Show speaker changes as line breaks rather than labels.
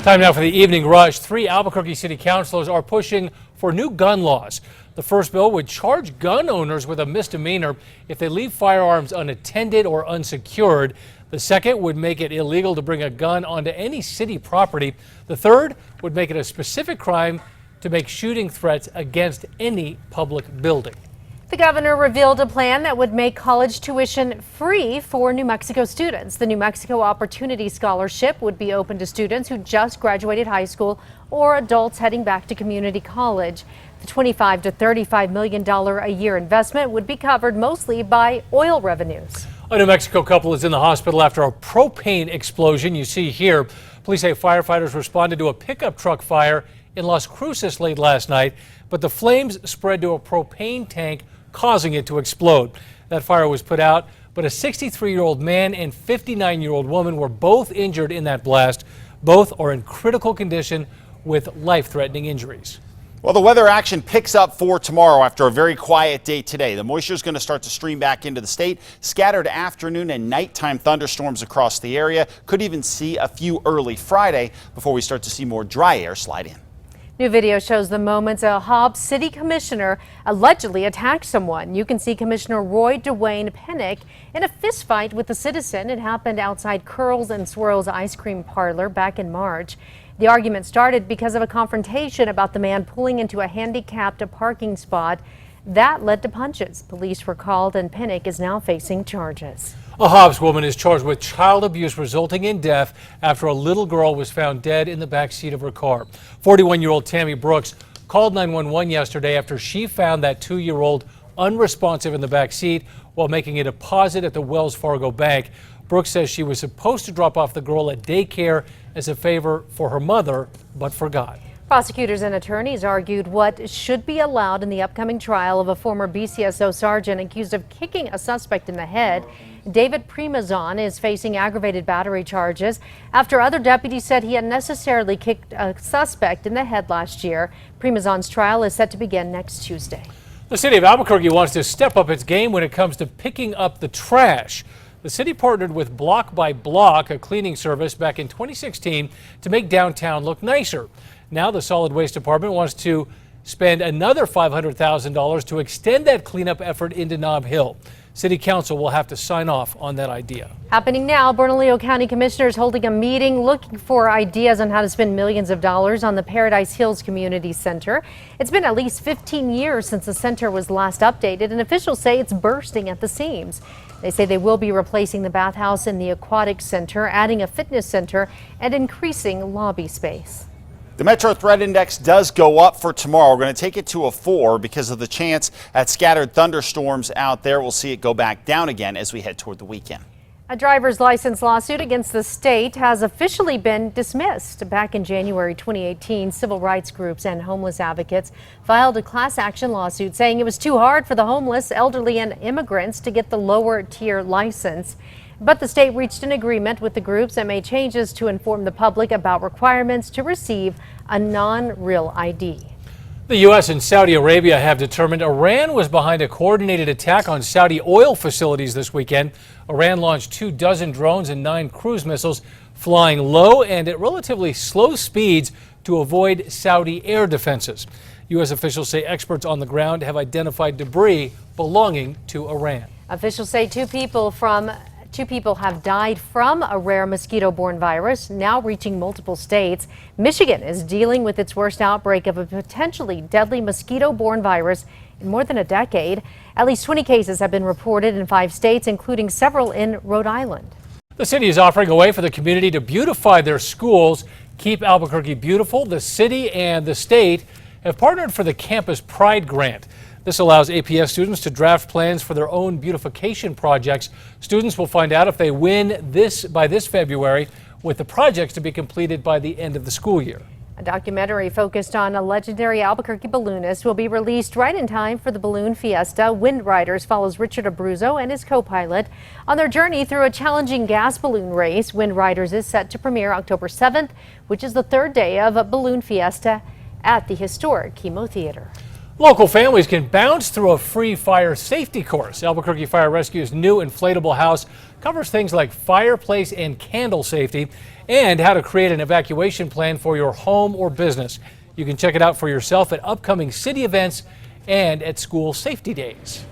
Time now for the evening rush. 3 Albuquerque city councilors are pushing for new gun laws. The first bill would charge gun owners with a misdemeanor if they leave firearms unattended or unsecured. The second would make it illegal to bring a gun onto any city property. The third would make it a specific crime to make shooting threats against any public building.
The governor revealed a plan that would make college tuition free for New Mexico students. The New Mexico Opportunity Scholarship would be open to students who just graduated high school or adults heading back to community college. The $25 to $35 million a year investment would be covered mostly by oil revenues.
A New Mexico couple is in the hospital after a propane explosion. You see here, police say firefighters responded to a pickup truck fire in Las Cruces late last night, but the flames spread to a propane tank, causing it to explode. That fire was put out, but a 63-year-old man and 59-year-old woman were both injured in that blast. Both are in critical condition with life-threatening injuries.
Well, the weather action picks up for tomorrow after a very quiet day today. The moisture is going to start to stream back into the state. Scattered afternoon and nighttime thunderstorms across the area. Could even see a few early Friday before we start to see more dry air slide in.
New video shows the moments a Hobbs city commissioner allegedly attacked someone. You can see Commissioner Roy Dwayne Pinnick in a fistfight with a citizen. It happened outside Curls and Swirls ice cream parlor back in March. The argument started because of a confrontation about the man pulling into a handicapped parking spot. That led to punches. Police were called and Pinnick is now facing charges.
A Hobbs woman is charged with child abuse resulting in death after a little girl was found dead in the back seat of her car. 41-year-old Tammy Brooks called 911 yesterday after she found that 2-year-old unresponsive in the back seat while making a deposit at the Wells Fargo bank. Brooks says she was supposed to drop off the girl at daycare as a favor for her mother, but forgot.
Prosecutors and attorneys argued what should be allowed in the upcoming trial of a former BCSO sergeant accused of kicking a suspect in the head. David Primazon is facing aggravated battery charges after other deputies said he unnecessarily kicked a suspect in the head last year. Primazon's trial is set to begin next Tuesday.
The city of Albuquerque wants to step up its game when it comes to picking up the trash. The city partnered with Block by Block, a cleaning service, back in 2016 to make downtown look nicer. Now the Solid Waste Department wants to spend another $500,000 to extend that cleanup effort into Nob Hill. City Council will have to sign off on that idea.
Happening now, Bernalillo County Commissioners holding a meeting looking for ideas on how to spend millions of dollars on the Paradise Hills Community Center. It's been at least 15 years since the center was last updated, and officials say it's bursting at the seams. They say they will be replacing the bathhouse in the aquatic center, adding a fitness center, and increasing lobby space.
The Metro Threat Index does go up for tomorrow. We're going to take it to a 4 because of the chance at scattered thunderstorms out there. We'll see it go back down again as we head toward the weekend.
A driver's license lawsuit against the state has officially been dismissed. Back in January 2018, civil rights groups and homeless advocates filed a class action lawsuit saying it was too hard for the homeless, elderly, and immigrants to get the lower tier license. But the state reached an agreement with the groups and made changes to inform the public about requirements to receive a non-real ID.
The U.S. and Saudi Arabia have determined Iran was behind a coordinated attack on Saudi oil facilities this weekend. Iran launched 24 drones and 9 cruise missiles, flying low and at relatively slow speeds to avoid Saudi air defenses. U.S. officials say experts on the ground have identified debris belonging to Iran.
Officials say two people have died from a rare mosquito-borne virus, now reaching multiple states. Michigan is dealing with its worst outbreak of a potentially deadly mosquito-borne virus in more than a decade. At least 20 cases have been reported in 5 states, including several in Rhode Island.
The city is offering a way for the community to beautify their schools, keep Albuquerque beautiful. The city and the state have partnered for the Campus Pride Grant. This allows APS students to draft plans for their own beautification projects. Students will find out if they win by this February, with the projects to be completed by the end of the school year.
A documentary focused on a legendary Albuquerque balloonist will be released right in time for the Balloon Fiesta. Wind Riders follows Richard Abruzzo and his co-pilot on their journey through a challenging gas balloon race. Wind Riders is set to premiere October 7th, which is the 3rd day of Balloon Fiesta at the historic Chemo Theater.
Local families can bounce through a free fire safety course. Albuquerque Fire Rescue's new inflatable house covers things like fireplace and candle safety and how to create an evacuation plan for your home or business. You can check it out for yourself at upcoming city events and at school safety days.